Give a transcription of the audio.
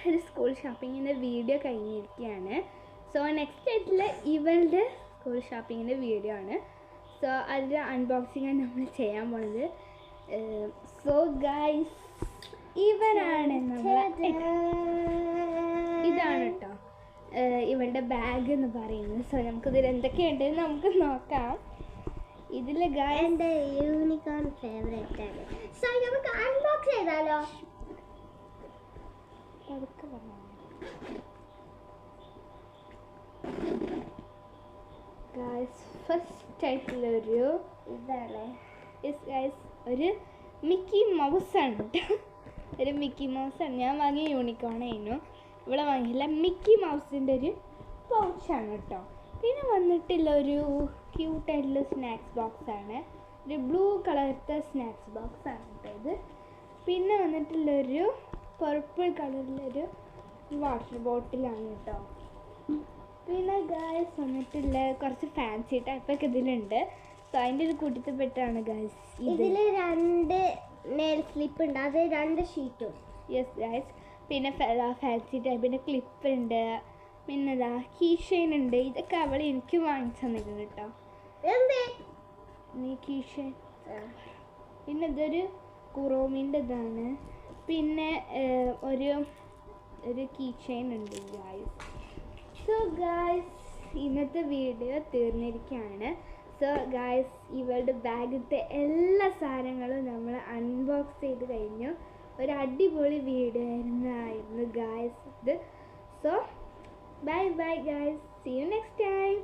ഒരു school ഷോപ്പിങ്ങിൻ്റെ video കഴിഞ്ഞിരിക്കുകയാണ്. So next ആയിട്ടുള്ള ഇവളുടെ സ്കൂൾ ഷോപ്പിങ്ങിൻ്റെ വീഡിയോ ആണ്. സോ അതിൻ്റെ അൺബോക്സിങ്ങാണ് നമ്മൾ ചെയ്യാൻ പോണത്. സോ ഗൈസ്, ഇവനാണ് ഇതാണ് കേട്ടോ ഇവളുടെ ബാഗ് എന്ന് പറയുന്നത്. സോ നമുക്കിതിൽ എന്തൊക്കെയുണ്ടെന്ന് നമുക്ക് നോക്കാം. ഇതിൽ എൻ്റെ യൂണിക്കോൺ ഫേവറേറ്റ് ആണ്. സോ നമുക്ക് അൺബോക്സ് ചെയ്താലോ? അതൊക്കെ പറഞ്ഞു ഗൈസ്. ഫസ്റ്റ് ആയിട്ടുള്ളൊരു ഇതാണ് ഗൈസ്, ഒരു മിക്കി മൗസ് ആണ് കേട്ടോ. ഒരു മിക്കി മൗസ് ആണ്. ഞാൻ വാങ്ങിയ യൂണിക്കോൺ ആയിരുന്നു, ഇവിടെ വാങ്ങിയില്ല. മിക്കി മൗസിൻ്റെ ഒരു പൗച്ചാണ് കേട്ടോ. പിന്നെ വന്നിട്ടുള്ള ഒരു ക്യൂട്ടായിട്ടുള്ള സ്നാക്സ് ബോക്സ് ആണ്. ഒരു ബ്ലൂ കളറിലത്തെ സ്നാക്സ് ബോക്സ് ആണ് കേട്ടോ ഇത്. പിന്നെ വന്നിട്ടുള്ളൊരു പർപ്പിൾ കളറിലൊരു വാട്ടർ ബോട്ടിലാണ് കേട്ടോ. പിന്നെ ഗൈസ് വന്നിട്ടുള്ള കുറച്ച് ഫാൻസി ടൈപ്പൊക്കെ ഇതിലുണ്ട്. സോ അതിൻ്റെ ഒരു കൂട്ടത്തിൽപ്പെട്ടാണ് ഗൈസ് ഇതിൽ 2 നെയിൽ സ്ലിപ്പ് ഉണ്ട്, അത് 2 ഷീറ്റും. Yes guys. പിന്നെ ഫാൻസി ടൈപ്പിൻ്റെ ക്ലിപ്പ് ഉണ്ട്. പിന്നെ ഇതാ കീ ഷെയിൻ ഉണ്ട്. ഇതൊക്കെ അവൾ എനിക്ക് വാങ്ങിച്ചു തന്നിട്ടുണ്ട് കേട്ടോ. കീ ഷെയിൻ. പിന്നെ ഇതൊരു കുറോമിൻ്റെ ഇതാണ്. പിന്നെ ഒരു കീ ചെയിൻ ഉണ്ട് ഗൈസ്. സോ ഗൈസ്, ഇന്നത്തെ വീഡിയോ തീർന്നിരിക്കുകയാണ്. സോ ഗൈസ്, ഇവളുടെ ബാഗിലത്തെ എല്ലാ സാധനങ്ങളും നമ്മൾ അൺബോക്സ് ചെയ്ത് കഴിഞ്ഞു. ഒരു അടിപൊളി വീഡിയോ ആയിരുന്നു ഗൈസ് ഇത്. So bye bye guys, see you next time.